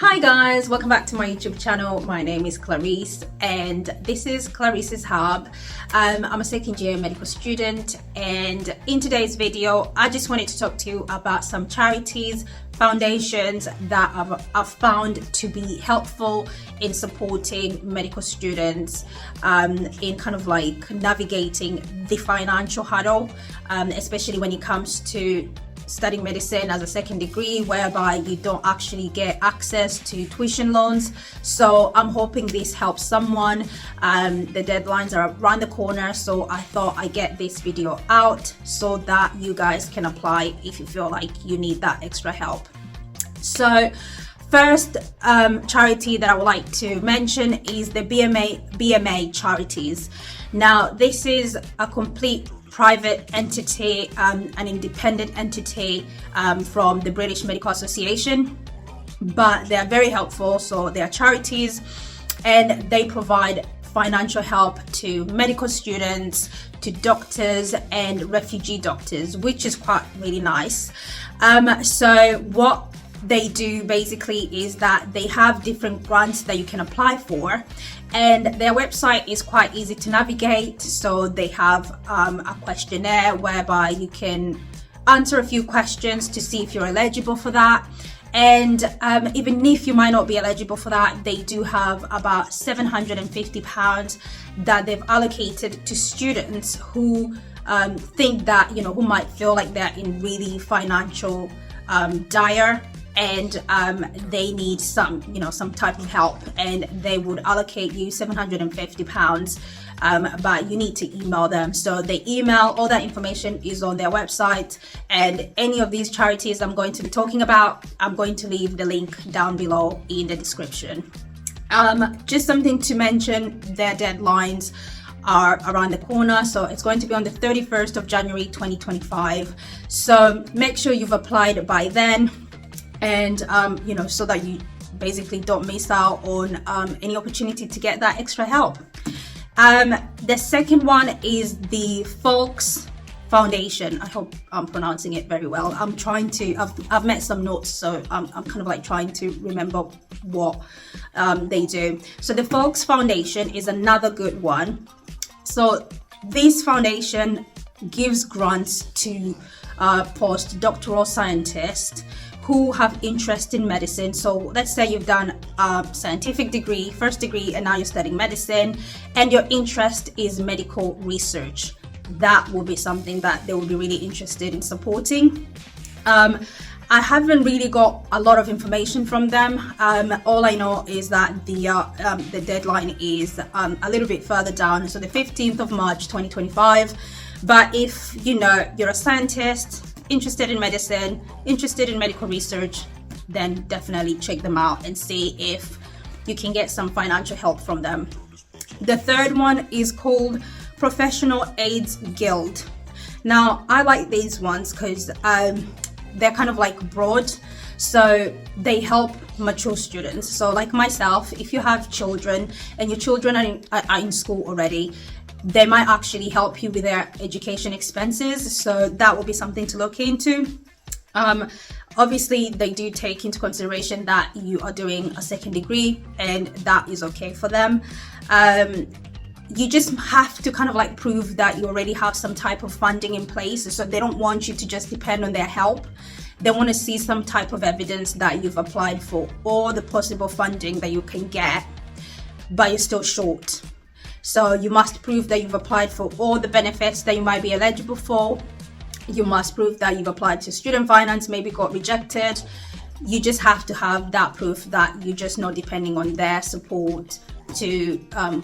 Hi guys, welcome back to my YouTube channel. My name is Clarice and this is Clarice's Hub. I'm a second year medical student, and in today's video I just wanted to talk to you about some charities, foundations that I've found to be helpful in supporting medical students in kind of like navigating the financial hurdle, especially when it comes to studying medicine as a second degree, whereby you don't actually get access to tuition loans. So I'm hoping this helps someone. The deadlines are around the corner, so I thought I'd get this video out so that you guys can apply if you feel like you need that extra help. So first charity that I would like to mention is the BMA charities. Now this is a complete private entity, an independent entity from the British Medical Association, but they are very helpful. So they are charities and they provide financial help to medical students, to doctors and refugee doctors, which is quite really nice. So what they do basically is that they have different grants that you can apply for, and their website is quite easy to navigate. So they have a questionnaire whereby you can answer a few questions to see if you're eligible for that. And even if you might not be eligible for that, they do have about £750 that they've allocated to students who think that, who might feel like they're in really financial dire, and they need some type of help, and they would allocate you £750, but you need to email them. So they email, all that information is on their website, and any of these charities I'm going to be talking about, I'm going to leave the link down below in the description. Just something to mention, their deadlines are around the corner, so it's going to be on the 31st of January 2025. So make sure you've applied by then, and so that you basically don't miss out on any opportunity to get that extra help. The second one is the Foulkes Foundation. I hope I'm pronouncing it very well. I'm trying to, I've met some notes, so I'm kind of like trying to remember what they do. So the Foulkes Foundation is another good one. So this foundation gives grants to postdoctoral scientists who have interest in medicine. So let's say you've done a scientific degree, first degree, and now you're studying medicine, and your interest is medical research. That will be something that they will be really interested in supporting. I haven't really got a lot of information from them. All I know is that the deadline is a little bit further down, so the 15th of March 2025. But if you're a scientist, interested in medicine, interested in medical research, then definitely check them out and see if you can get some financial help from them. The third one is called Professional AIDS Guild. Now I like these ones because they're kind of like broad, so they help mature students. So like myself, if you have children and your children are in school already, they might actually help you with their education expenses, so that will be something to look into. Obviously they do take into consideration that you are doing a second degree, and that is okay for them. You just have to kind of like prove that you already have some type of funding in place, so they don't want you to just depend on their help. They want to see some type of evidence that you've applied for all the possible funding that you can get, but you're still short. So you must prove that you've applied for all the benefits that you might be eligible for. You must prove that you've applied to student finance, maybe got rejected. You just have to have that proof that you're just not depending on their support to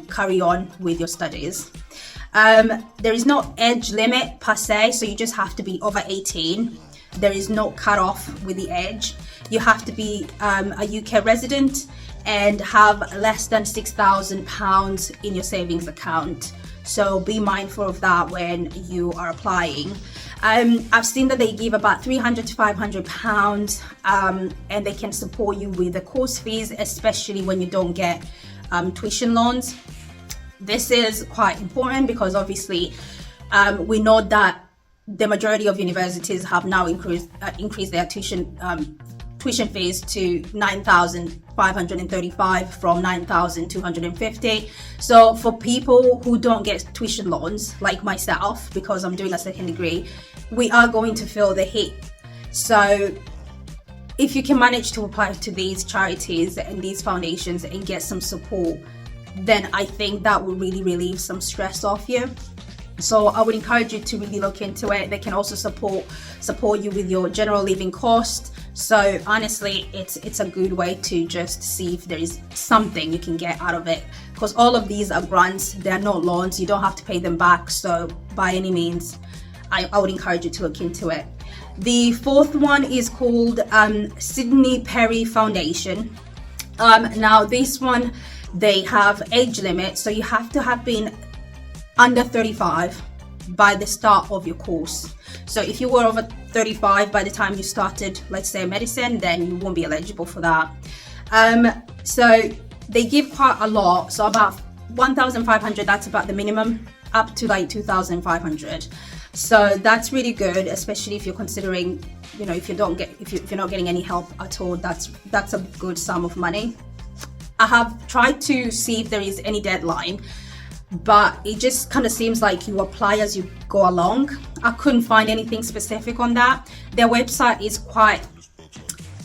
carry on with your studies. There is no age limit per se, so you just have to be over 18. There is no cutoff with the age. You have to be a UK resident and have less than £6,000 in your savings account. So be mindful of that when you are applying. I've seen that they give about £300 to £500, and they can support you with the course fees, especially when you don't get tuition loans. This is quite important because obviously we know that the majority of universities have now increased their tuition tuition fees to 9,535 from 9,250. So for people who don't get tuition loans like myself, because I'm doing a second degree, we are going to feel the heat. So if you can manage to apply to these charities and these foundations and get some support, then I think that will really relieve some stress off you. So I would encourage you to really look into it. They can also support you with your general living costs. So honestly, it's a good way to just see if there is something you can get out of it, because all of these are grants, they're not loans, you don't have to pay them back. So by any means, I would encourage you to look into it. The fourth one is called Sidney Foundation. Now this one, they have age limit, so you have to have been under 35 by the start of your course. So if you were over 35 by the time you started, let's say medicine, then you won't be eligible for that. So they give quite a lot, so about 1,500, that's about the minimum, up to like 2,500. So that's really good, especially if you're considering, you know, if you're not getting any help at all, that's a good sum of money. I have tried to see if there is any deadline, but it just kind of seems like you apply as you go along. I couldn't find anything specific on that. Their website is quite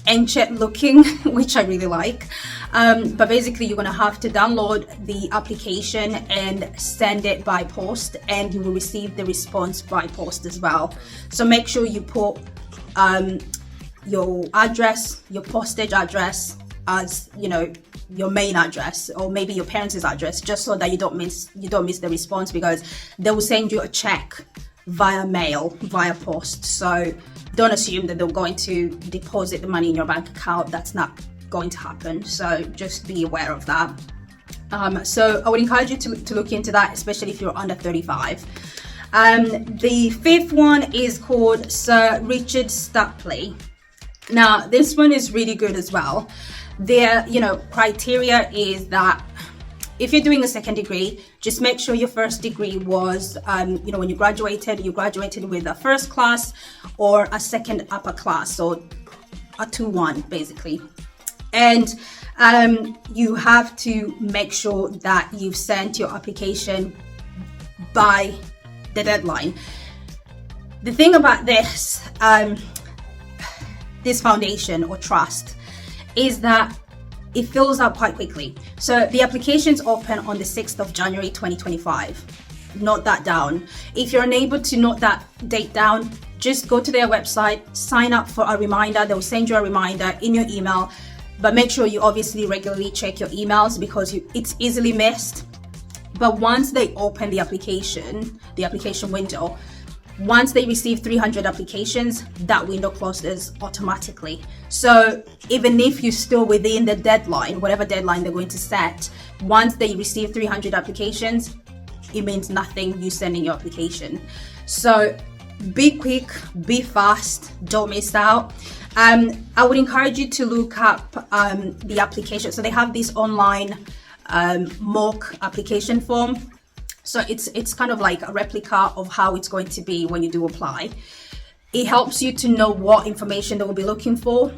ancient looking, which I really like. But basically you're gonna have to download the application and send it by post, and you will receive the response by post as well. So make sure you put your address, your postage address, as you know, your main address, or maybe your parents' address, just so that you don't miss the response, because they will send you a check via mail, via post. So don't assume that they're going to deposit the money in your bank account. That's not going to happen. So just be aware of that. So I would encourage you to look into that, especially if you're under 35. The fifth one is called Sir Richard Stapley. Now this one is really good as well. Their criteria is that if you're doing a second degree, just make sure your first degree was, when you graduated with a first class or a second upper class, so a 2-1 basically. And you have to make sure that you've sent your application by the deadline. The thing about this foundation or trust is that it fills up quite quickly. So the applications open on the 6th of January 2025. Note that down. If you're unable to note that date down, just go to their website, sign up for a reminder. They'll send you a reminder in your email, but make sure you obviously regularly check your emails, because it's easily missed. But once they open the application window, once they receive 300 applications, that window closes automatically. So even if you're still within the deadline, whatever deadline they're going to set, once they receive 300 applications, it means nothing you sending your application. So be quick, be fast, don't miss out. I would encourage you to look up the application. So they have this online mock application form. So it's kind of like a replica of how it's going to be when you do apply. It helps you to know what information they will be looking for.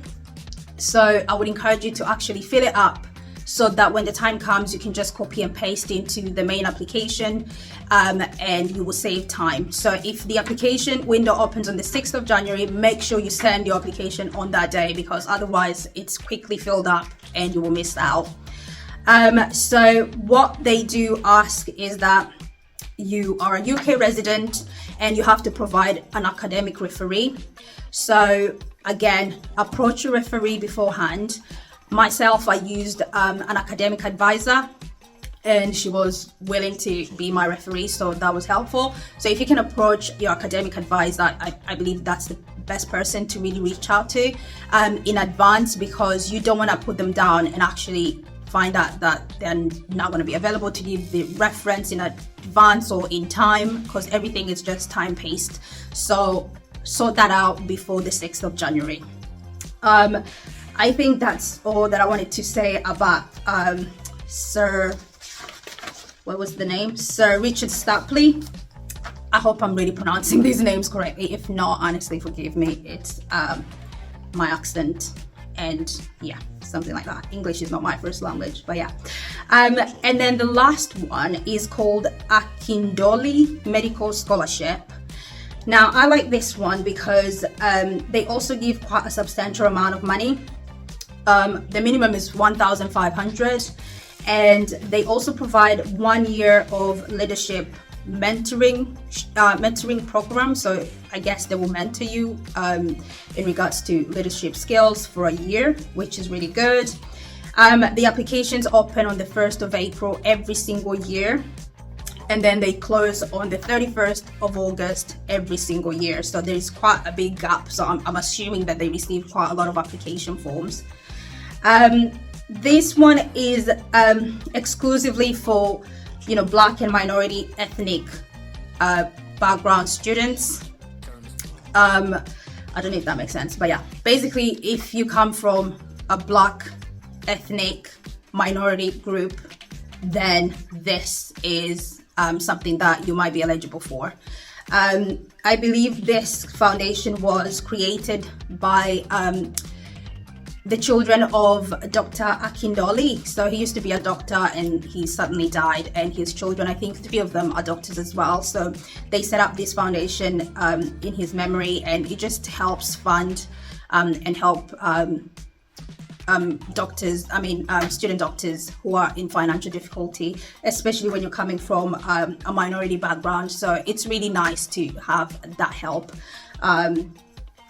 So I would encourage you to actually fill it up, so that when the time comes, you can just copy and paste into the main application, and you will save time. So if the application window opens on the 6th of January, make sure you send your application on that day, because otherwise it's quickly filled up and you will miss out. So what they do ask is that you are a UK resident and you have to provide an academic referee. So again, approach your referee beforehand. Myself, I used an academic advisor, and she was willing to be my referee, so that was helpful. So if you can approach your academic advisor, I believe that's the best person to really reach out to in advance, because you don't want to put them down and actually find out that they're not going to be available to give the reference in advance or in time, because everything is just time-paced. So sort that out before the 6th of January. I think that's all that I wanted to say about Sir Richard Stapley. I hope I'm really pronouncing these names correctly. If not, honestly, forgive me. It's my accent and yeah, something like that. English is not my first language, but yeah. And then the last one is called Akindolie Medical Scholarship. Now, I like this one because they also give quite a substantial amount of money. The minimum is 1,500, and they also provide 1 year of leadership mentoring program. So I guess they will mentor you in regards to leadership skills for a year, which is really good. The applications open on the 1st of April every single year, and then they close on the 31st of August every single year. So there's quite a big gap. So I'm assuming that they receive quite a lot of application forms. This one is exclusively for, you know, Black and minority ethnic background students. I don't know if that makes sense, but yeah, basically if you come from a Black ethnic minority group, then this is something that you might be eligible for. I believe this foundation was created by the children of Dr. Akindolie. So he used to be a doctor and he suddenly died, and his children, I think 3 of them are doctors as well. So they set up this foundation in his memory, and it just helps fund and help student doctors who are in financial difficulty, especially when you're coming from a minority background. So it's really nice to have that help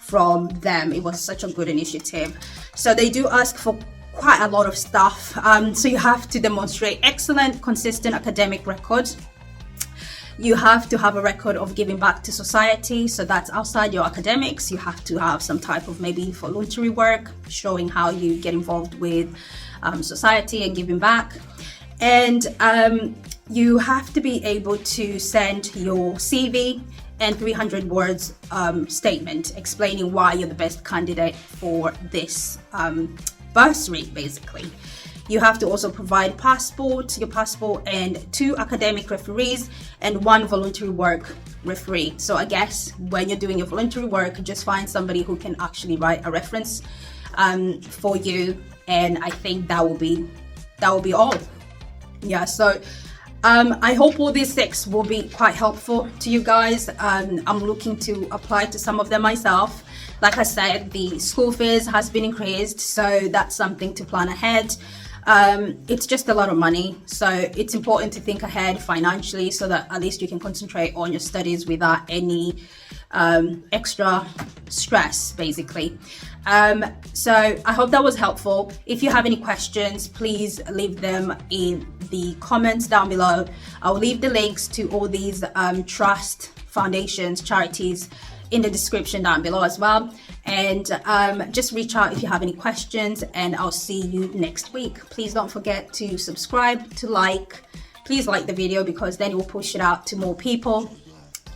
from them. It was such a good initiative. So they do ask for quite a lot of stuff. So you have to demonstrate excellent, consistent academic record. You have to have a record of giving back to society. So that's outside your academics. You have to have some type of maybe voluntary work showing how you get involved with society and giving back. And you have to be able to send your CV and 300 words statement explaining why you're the best candidate for this bursary, basically. You have to also provide your passport, and 2 academic referees and 1 voluntary work referee. So I guess when you're doing your voluntary work, just find somebody who can actually write a reference for you, and I think that will be all. Yeah, so I hope all these 6 will be quite helpful to you guys. I'm looking to apply to some of them myself. Like I said, the school fees has been increased, so that's something to plan ahead. It's just a lot of money, so it's important to think ahead financially so that at least you can concentrate on your studies without any extra stress, basically. So I hope that was helpful. If you have any questions, please leave them in the comments down below. I'll leave the links to all these trust foundations, charities in the description down below as well. And just reach out if you have any questions, and I'll see you next week. Please don't forget to subscribe, please like the video, because then it will push it out to more people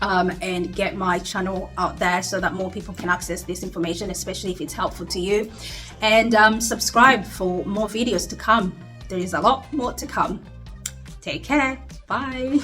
and get my channel out there so that more people can access this information, especially if it's helpful to you. And subscribe for more videos to come. There is a lot more to come. Take care. Bye.